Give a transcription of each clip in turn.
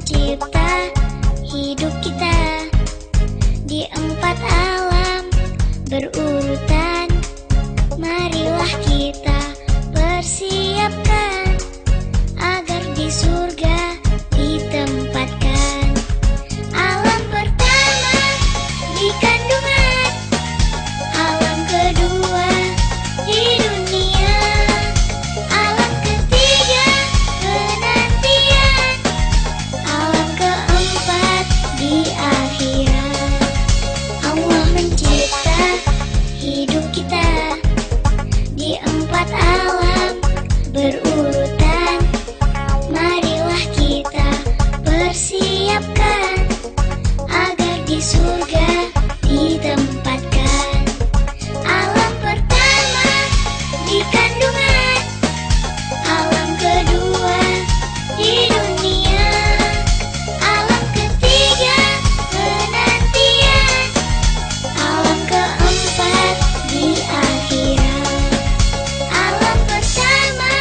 mencipta hidup kita di 4 alam berurutan. Marilah kita persiapkan agar di surga ditempatkan. Alam pertama di kandungan, alam kedua di dunia, alam ketiga penantian, alam keempat di akhirat. Allah mencipta hidup kita di 4 alam berurutan. Marilah kita persiapkan agar di surga ditempatkan. Alam pertama di kandungan, alam kedua di dunia, alam ketiga penantian, alam keempat di akhirat. Alam pertama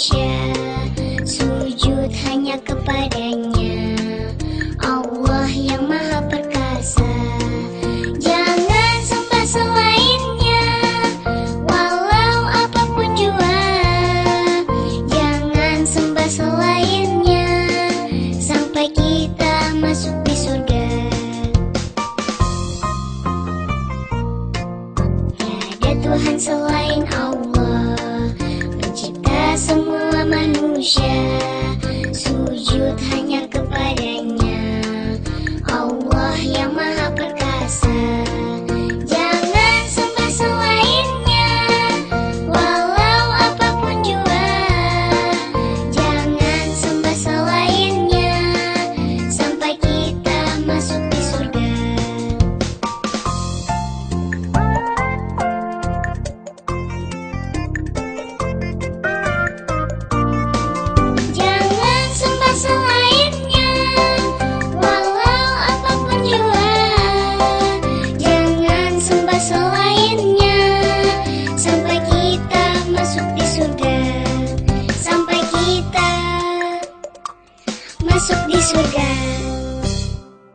manusia, sujud hanya kepadanya, Allah yang Maha Perkasa. Jangan sembah selainnya, walau apapun jua. Jangan sembah selainnya, sampai kita masuk di surga. Tiada Tuhan selain Allah, pencipta semua manusia, sujud hanya kepadanya, Allah yang Maha Perkasa. Jangan sembah selainnya, walau apapun jua. Jangan sembah selainnya, sampai kita masuk di surga. Jangan sembah selainnya, walau apapun jua. Jangan sembah selainnya, sampai kita masuk di surga. Sampai kita masuk di surga.